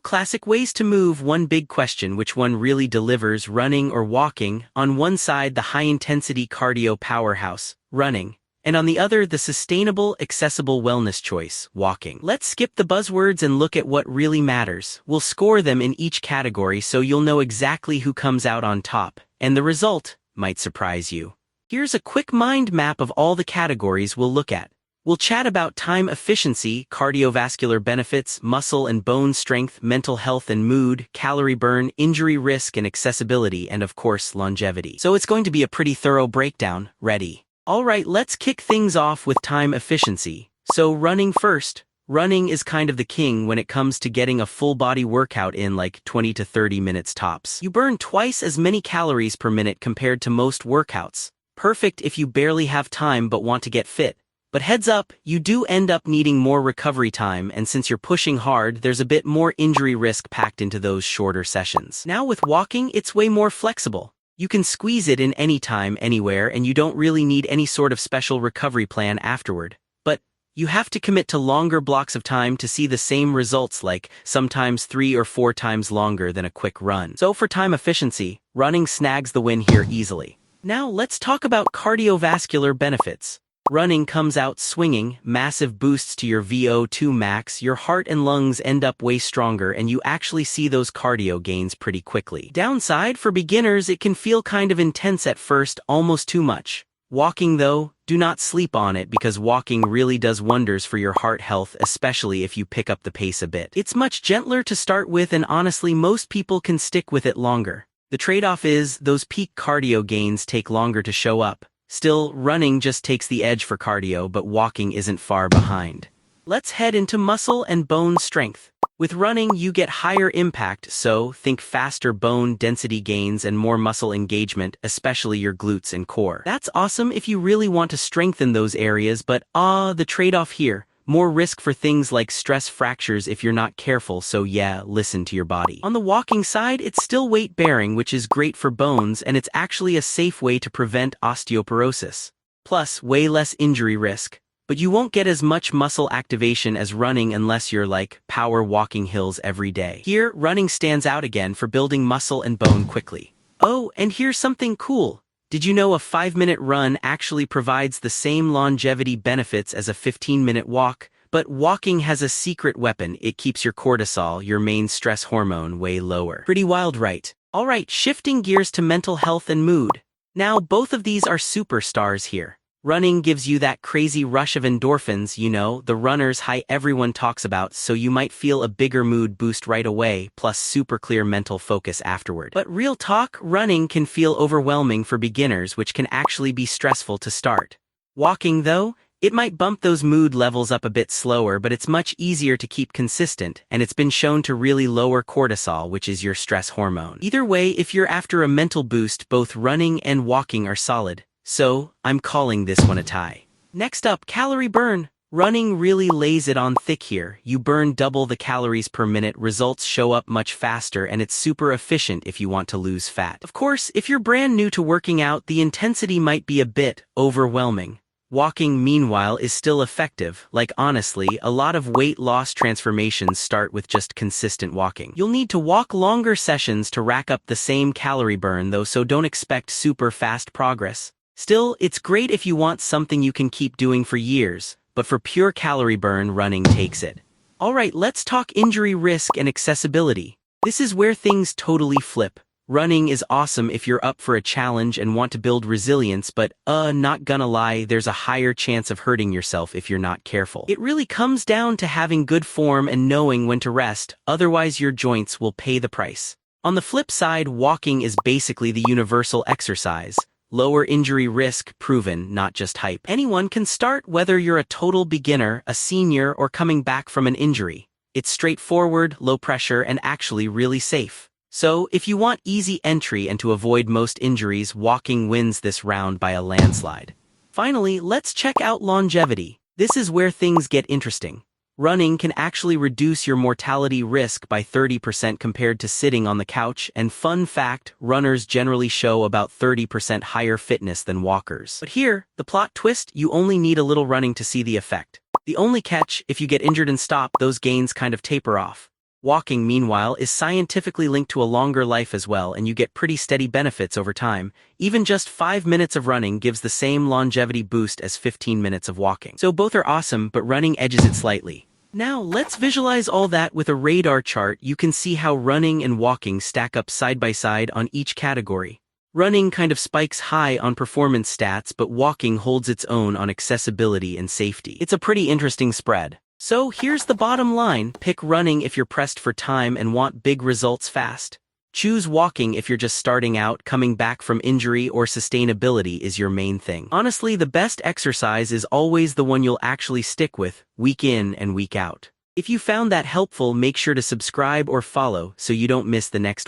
classic ways to move. One big question: which one really delivers, running or walking? On one side, the high-intensity cardio powerhouse, running, and on the other, the sustainable, accessible wellness choice, walking. Let's skip the buzzwords and look at what really matters. We'll score them in each category so you'll know exactly who comes out on top, and the result might surprise you. Here's a quick mind map of all the categories we'll look at. We'll chat about time efficiency, cardiovascular benefits, muscle and bone strength, mental health and mood, calorie burn, injury risk and accessibility, and of course, longevity. So it's going to be a pretty thorough breakdown. Ready? Alright, let's kick things off with time efficiency. So running first. Running is kind of the king when it comes to getting a full body workout in like 20 to 30 minutes tops. You burn twice as many calories per minute compared to most workouts. Perfect if you barely have time but want to get fit. But heads up, you do end up needing more recovery time, and since you're pushing hard, there's a bit more injury risk packed into those shorter sessions. Now with walking, it's way more flexible. You can squeeze it in anytime, anywhere, and you don't really need any sort of special recovery plan afterward. But you have to commit to longer blocks of time to see the same results, like sometimes 3 or 4 times longer than a quick run. So for time efficiency, running snags the win here easily. Now let's talk about cardiovascular benefits. Running comes out swinging, massive boosts to your VO2 max, your heart and lungs end up way stronger, and you actually see those cardio gains pretty quickly. Downside, for beginners, it can feel kind of intense at first, almost too much. Walking though, do not sleep on it because walking really does wonders for your heart health, especially if you pick up the pace a bit. It's much gentler to start with, and honestly most people can stick with it longer. The trade-off is, those peak cardio gains take longer to show up. Still, running just takes the edge for cardio, but walking isn't far behind. Let's head into muscle and bone strength. With running, you get higher impact, so think faster bone density gains and more muscle engagement, especially your glutes and core. That's awesome if you really want to strengthen those areas, but the trade-off here. More risk for things like stress fractures if you're not careful, so yeah, listen to your body. On the walking side, it's still weight-bearing, which is great for bones, and it's actually a safe way to prevent osteoporosis. Plus, way less injury risk. But you won't get as much muscle activation as running unless you're like power walking hills every day. Here, running stands out again for building muscle and bone quickly. Oh, and here's something cool. Did you know a 5-minute run actually provides the same longevity benefits as a 15-minute walk? But walking has a secret weapon: it keeps your cortisol, your main stress hormone, way lower. Pretty wild, right? Alright, shifting gears to mental health and mood. Now, both of these are superstars here. Running gives you that crazy rush of endorphins, you know, the runner's high everyone talks about, so you might feel a bigger mood boost right away, plus super clear mental focus afterward. But real talk, running can feel overwhelming for beginners, which can actually be stressful to start. Walking though, it might bump those mood levels up a bit slower, but it's much easier to keep consistent, and it's been shown to really lower cortisol, which is your stress hormone. Either way, if you're after a mental boost, both running and walking are solid. So, I'm calling this one a tie. Next up, calorie burn. Running really lays it on thick here. You burn double the calories per minute, results show up much faster, and it's super efficient if you want to lose fat. Of course, if you're brand new to working out, the intensity might be a bit overwhelming. Walking, meanwhile, is still effective. Like honestly, a lot of weight loss transformations start with just consistent walking. You'll need to walk longer sessions to rack up the same calorie burn though, so don't expect super fast progress. Still, it's great if you want something you can keep doing for years, but for pure calorie burn, running takes it. Alright, let's talk injury risk and accessibility. This is where things totally flip. Running is awesome if you're up for a challenge and want to build resilience, but not gonna lie, there's a higher chance of hurting yourself if you're not careful. It really comes down to having good form and knowing when to rest, otherwise your joints will pay the price. On the flip side, walking is basically the universal exercise. Lower injury risk, proven, not just hype. Anyone can start, whether you're a total beginner, a senior, or coming back from an injury. It's straightforward, low pressure, and actually really safe. So, if you want easy entry and to avoid most injuries, walking wins this round by a landslide. Finally, let's check out longevity. This is where things get interesting. Running can actually reduce your mortality risk by 30% compared to sitting on the couch, and fun fact, runners generally show about 30% higher fitness than walkers. But here, the plot twist: you only need a little running to see the effect. The only catch: if you get injured and stop, those gains kind of taper off. Walking, meanwhile, is scientifically linked to a longer life as well, and you get pretty steady benefits over time. Even just 5 minutes of running gives the same longevity boost as 15 minutes of walking. So both are awesome, but running edges it slightly. Now, let's visualize all that with a radar chart. You can see how running and walking stack up side by side on each category. Running kind of spikes high on performance stats, but walking holds its own on accessibility and safety. It's a pretty interesting spread. So here's the bottom line: pick running if you're pressed for time and want big results fast. Choose walking if you're just starting out, coming back from injury, or sustainability is your main thing. Honestly, the best exercise is always the one you'll actually stick with, week in and week out. If you found that helpful, make sure to subscribe or follow so you don't miss the next one.